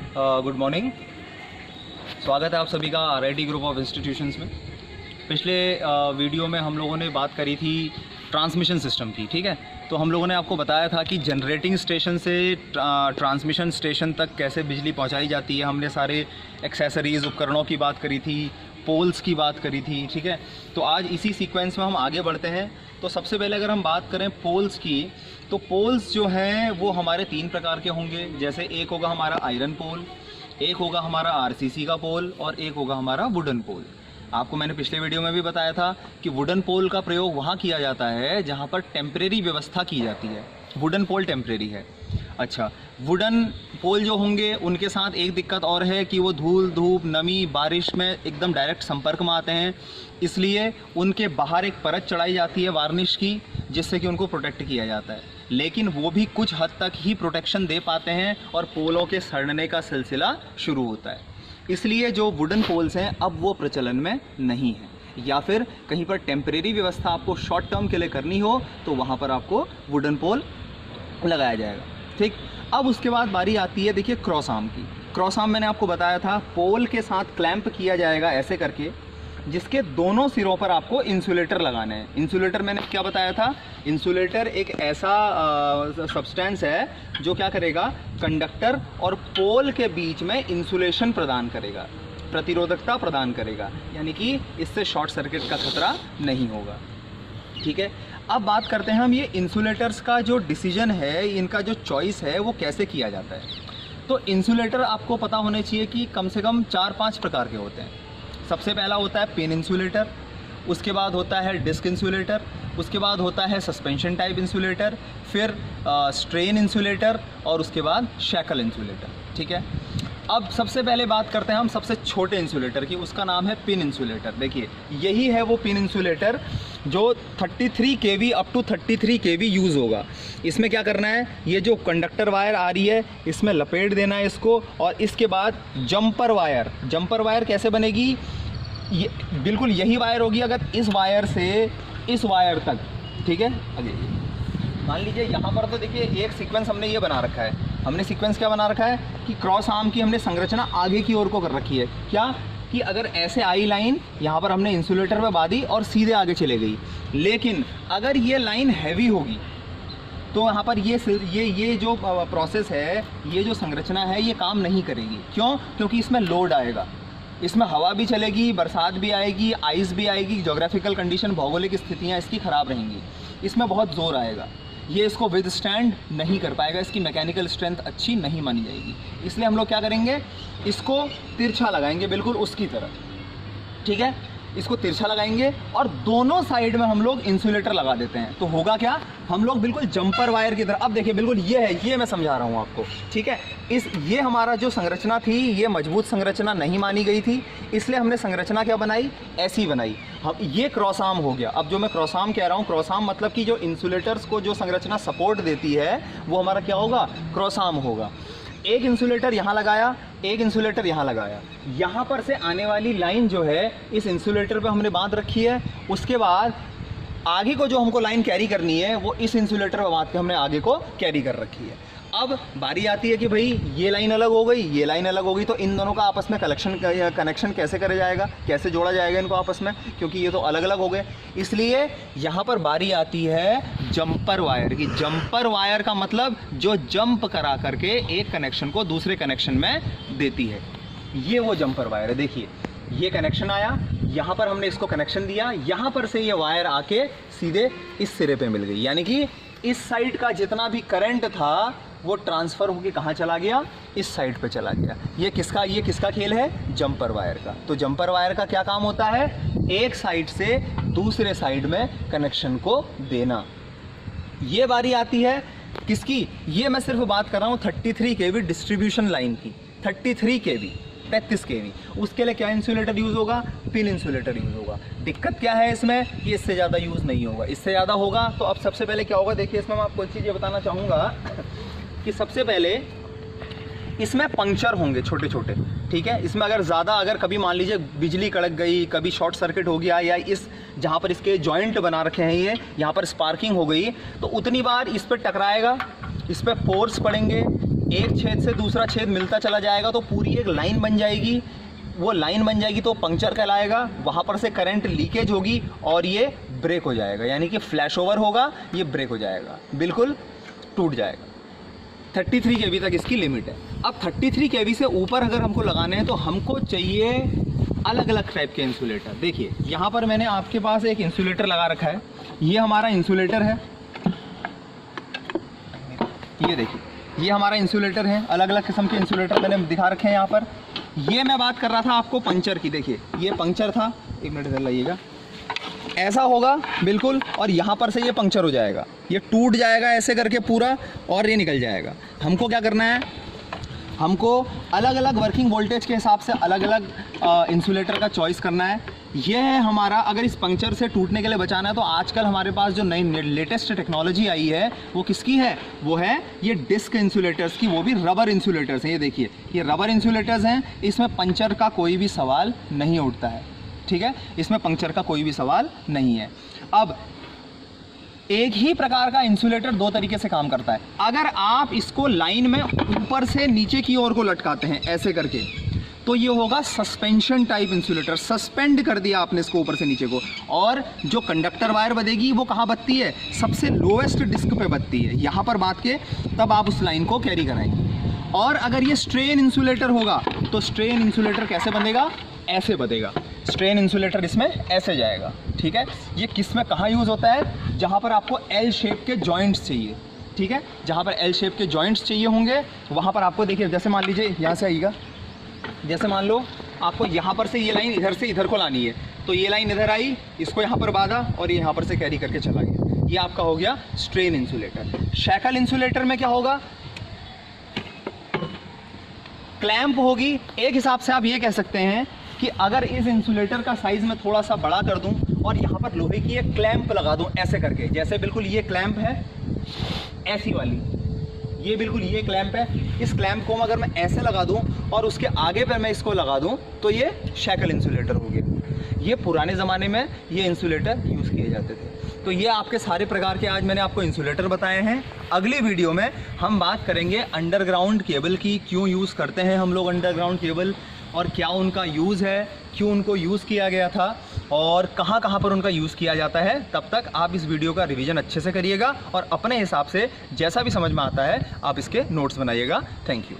Good morning. स्वागत है आप सभी का आरआईटी ग्रुप ऑफ इंस्टीट्यूशंस में। पिछले वीडियो में हम लोगों ने बात करी थी ट्रांसमिशन सिस्टम की, ठीक है। तो हम लोगों ने आपको बताया था कि जनरेटिंग स्टेशन से ट्रांसमिशन स्टेशन तक कैसे बिजली पहुंचाई जाती है। हमने सारे एक्सेसरीज़ उपकरणों की बात करी थी, पोल्स की बात करी थी, ठीक है। तो आज इसी सीक्वेंस में हम आगे बढ़ते हैं। तो सबसे पहले अगर हम बात करें पोल्स की, तो पोल्स जो हैं वो हमारे 3 प्रकार के होंगे। जैसे एक होगा हमारा आयरन पोल, एक होगा हमारा आरसीसी का पोल और एक होगा हमारा वुडन पोल। आपको मैंने पिछले वीडियो में भी बताया था कि वुडन पोल का प्रयोग वहाँ किया जाता है जहाँ पर टेम्परेरी व्यवस्था की जाती है। वुडन पोल टेम्परेरी है। अच्छा, वुडन पोल जो होंगे उनके साथ एक दिक्कत और है कि वो धूल, धूप, नमी, बारिश में एकदम डायरेक्ट संपर्क में आते हैं, इसलिए उनके बाहर एक परत चढ़ाई जाती है वार्निश की, जिससे कि उनको प्रोटेक्ट किया जाता है। लेकिन वो भी कुछ हद तक ही प्रोटेक्शन दे पाते हैं और पोलों के सड़ने का सिलसिला शुरू होता है। इसलिए जो वुडन पोल्स हैं अब वो प्रचलन में नहीं है, या फिर कहीं पर टेम्परेरी व्यवस्था आपको शॉर्ट टर्म के लिए करनी हो तो वहाँ पर आपको वुडन पोल लगाया जाएगा, ठीक। अब उसके बाद बारी आती है, देखिए, क्रॉस आर्म की। क्रॉस आर्म मैंने आपको बताया था, पोल के साथ क्लैंप किया जाएगा ऐसे करके, जिसके दोनों सिरों पर आपको इंसुलेटर लगाने हैं। इंसुलेटर मैंने क्या बताया था, इंसुलेटर एक ऐसा सब्सटेंस है जो क्या करेगा, कंडक्टर और पोल के बीच में इंसुलेशन प्रदान करेगा, प्रतिरोधकता प्रदान करेगा, यानी कि इससे शॉर्ट सर्किट का खतरा नहीं होगा, ठीक है। अब बात करते हैं हम ये इंसुलेटर्स का जो डिसीजन है, इनका जो चॉइस है वो कैसे किया जाता है। तो इंसुलेटर आपको पता होने चाहिए कि कम से कम 4-5 प्रकार के होते हैं। सबसे पहला होता है पिन इंसुलेटर, उसके बाद होता है डिस्क इंसुलेटर, उसके बाद होता है सस्पेंशन टाइप इंसुलेटर, फिर स्ट्रेन इंसुलेटर और उसके बाद शैकल इंसुलेटर, ठीक है। अब सबसे पहले बात करते हैं हम सबसे छोटे इंसुलेटर की, उसका नाम है पिन इंसुलेटर। देखिए, यही है वो पिन इंसुलेटर जो 33 kV up to 33 kV use होगा। इसमें क्या करना है, ये जो कंडक्टर वायर आ रही है इसमें लपेट देना है इसको, और इसके बाद जंपर वायर कैसे बनेगी, ये बिल्कुल यही वायर होगी। अगर इस वायर से इस वायर तक, ठीक है, आगे मान लीजिए यहाँ पर, तो देखिए एक सीक्वेंस हमने ये बना रखा है। हमने सीक्वेंस क्या बना रखा है कि क्रॉस आर्म की हमने संरचना आगे की ओर को कर रखी है। क्या कि अगर ऐसे आई लाइन यहाँ पर हमने इंसुलेटर में बांधी और सीधे आगे चले गई, लेकिन अगर ये लाइन हैवी होगी तो यहाँ पर ये जो प्रोसेस है, ये जो संरचना है, ये काम नहीं करेगी। क्यों? क्योंकि इसमें लोड आएगा, इसमें हवा भी चलेगी, बरसात भी आएगी, आइस भी आएगी, जोग्राफिकल कंडीशन, भौगोलिक स्थितियाँ इसकी ख़राब रहेंगी, इसमें बहुत ज़ोर आएगा, ये इसको विद स्टैंड नहीं कर पाएगा, इसकी मैकेनिकल स्ट्रेंथ अच्छी नहीं मानी जाएगी। इसलिए हम लोग क्या करेंगे, इसको तिरछा लगाएंगे बिल्कुल उसकी तरह, ठीक है। इसको तिरछा लगाएंगे और दोनों साइड में हम लोग इंसुलेटर लगा देते हैं। तो होगा क्या, हम लोग बिल्कुल जंपर वायर की तरह, अब देखिए बिल्कुल ये है, ये मैं समझा रहा हूँ आपको, ठीक है। ये हमारा जो संरचना थी, ये मजबूत संरचना नहीं मानी गई थी, इसलिए हमने संरचना क्या बनाई, ऐसी बनाई। हम ये क्रॉस आर्म हो गया। अब जो मैं क्रॉस आर्म कह रहा हूँ, क्रॉस आर्म मतलब कि जो इंसुलेटर्स को जो संरचना सपोर्ट देती है वो हमारा क्या होगा, क्रॉस आर्म होगा। एक इंसुलेटर यहाँ लगाया, एक इंसुलेटर यहाँ लगाया, यहाँ पर से आने वाली लाइन जो है इस इंसुलेटर पे हमने बांध रखी है। उसके बाद आगे को जो हमको लाइन कैरी करनी है वो इस इंसुलेटर पे बांध के हमने आगे को कैरी कर रखी है। अब बारी आती है कि भाई ये लाइन अलग हो गई, ये लाइन अलग हो गई, तो इन दोनों का आपस में कनेक्शन कैसे करा जाएगा, कैसे जोड़ा जाएगा इनको आपस में, क्योंकि ये तो अलग अलग हो गए। इसलिए यहाँ पर बारी आती है जंपर वायर की। जंपर वायर का मतलब जो जंप करा करके एक कनेक्शन को दूसरे कनेक्शन में देती है, ये वो जंपर वायर है। देखिए, ये कनेक्शन आया, यहाँ पर हमने इसको कनेक्शन दिया, यहाँ पर से ये वायर आके सीधे इस सिरे पे मिल गई, यानी कि इस साइड का जितना भी करंट था वो ट्रांसफ़र होके कहाँ चला गया, इस साइड पे चला गया। ये किसका खेल है, जंपर वायर का। तो जंपर वायर का क्या काम होता है, एक साइड से दूसरे साइड में कनेक्शन को देना। ये बारी आती है किसकी, ये मैं सिर्फ बात कर रहा हूँ 33 kV डिस्ट्रीब्यूशन लाइन की। 33 kV 35 kV, उसके लिए क्या इंसुलेटर यूज़ होगा, पिन इंसुलेटर यूज़ होगा। दिक्कत क्या है इसमें, कि इससे ज़्यादा यूज़ नहीं होगा। इससे ज़्यादा होगा तो अब सबसे पहले क्या होगा, देखिए इसमें मैं आपको एक चीज़ ये बताना चाहूँगा कि सबसे पहले इसमें पंक्चर होंगे छोटे छोटे, ठीक है। इसमें अगर कभी मान लीजिए बिजली कड़क गई, कभी शॉर्ट सर्किट हो गया, या इस जहाँ पर इसके जॉइंट बना रखे हैं ये, यहाँ पर स्पार्किंग हो गई, तो उतनी बार इस पर टकराएगा, इस पर फोर्स पड़ेंगे, एक छेद से दूसरा छेद मिलता चला जाएगा तो पूरी एक लाइन बन जाएगी। वो लाइन बन जाएगी तो पंक्चर कहलाएगा, वहाँ पर से करंट लीकेज होगी और ये ब्रेक हो जाएगा, यानी कि फ्लैश ओवर होगा, ये ब्रेक हो जाएगा, बिल्कुल टूट जाएगा। 33 kV तक इसकी लिमिट है। अब 33 kV से ऊपर अगर हमको लगाने हैं तो हमको चाहिए अलग अलग टाइप के इंसुलेटर। देखिए यहाँ पर मैंने आपके पास एक इंसुलेटर लगा रखा है, ये हमारा इंसुलेटर है, ये देखिए ये हमारा इंसुलेटर है। अलग अलग किस्म के इंसुलेटर मैंने दिखा रखे हैं यहाँ पर। ये मैं बात कर रहा था आपको पंचर की। देखिए ये पंचर था, एक मिनट इधर लाइएगा, ऐसा होगा बिल्कुल, और यहाँ पर से ये पंक्चर हो जाएगा, ये टूट जाएगा ऐसे करके पूरा और ये निकल जाएगा। हमको क्या करना है, हमको अलग अलग वर्किंग वोल्टेज के हिसाब से अलग अलग इंसुलेटर का चॉइस करना है। ये है हमारा, अगर इस पंक्चर से टूटने के लिए बचाना है तो आजकल हमारे पास जो नई लेटेस्ट टेक्नोलॉजी आई है वो किसकी है, वो है ये डिस्क इंसुलेटर्स की, वो भी रबर इंसुलेटर्स हैं। ये देखिए ये रबर इंसुलेटर्स हैं, इसमें पंचर का कोई भी सवाल नहीं उठता है, ठीक है, इसमें पंक्चर का कोई भी सवाल नहीं है। अब एक ही प्रकार का इंसुलेटर दो तरीके से काम करता है। अगर आप इसको लाइन में ऊपर से नीचे की ओर को लटकाते हैं ऐसे करके, तो ये होगा सस्पेंशन टाइप इंसुलेटर। सस्पेंड कर दिया आपने इसको ऊपर से नीचे को, और जो कंडक्टर वायर बधेगी वो कहाँ बधती है, सबसे लोएस्ट डिस्क पे बधती है, यहाँ पर बांध के तब आप उस लाइन को कैरी कराएंगे। और अगर ये स्ट्रेन इंसुलेटर होगा तो स्ट्रेन इंसुलेटर कैसे बंधेगा, ऐसे बंधेगा। स्ट्रेन इंसुलेटर इसमें ऐसे जाएगा, ठीक है। ये किस में कहाँ यूज़ होता है, जहाँ पर आपको एल शेप के जॉइंट्स चाहिए, ठीक है, जहाँ पर एल शेप के जॉइंट्स चाहिए होंगे वहाँ पर आपको, देखिए जैसे मान लीजिए यहाँ से आइएगा, जैसे मान लो आपको यहाँ पर से ये लाइन इधर से इधर को लानी है, तो ये लाइन इधर आई, इसको यहाँ पर बांधा और ये यहाँ पर से कैरी करके चला गया, ये आपका हो गया स्ट्रेन इंसुलेटर। शैकल इंसुलेटर में क्या होगा, क्लैंप होगी। एक हिसाब से आप ये कह सकते हैं कि अगर इस इंसुलेटर का साइज़ मैं थोड़ा सा बड़ा कर दूं और यहाँ पर लोहे की एक क्लैंप लगा दूं ऐसे करके, जैसे बिल्कुल ये क्लैंप है ऐसी वाली, ये बिल्कुल ये क्लैंप है, इस क्लैंप को अगर मैं ऐसे लगा दूं और उसके आगे पर मैं इसको लगा दूं तो ये शैकल इंसुलेटर हो गया। ये पुराने ज़माने में ये इंसुलेटर यूज़ किए जाते थे। तो ये आपके सारे प्रकार के आज मैंने आपको इंसुलेटर बताए हैं। अगली वीडियो में हम बात करेंगे अंडरग्राउंड केबल की, क्यों यूज़ करते हैं हम लोग अंडरग्राउंड केबल और क्या उनका यूज़ है, क्यों उनको यूज़ किया गया था और कहाँ कहाँ पर उनका यूज़ किया जाता है। तब तक आप इस वीडियो का रिवीजन अच्छे से करिएगा और अपने हिसाब से जैसा भी समझ में आता है आप इसके नोट्स बनाइएगा। Thank you.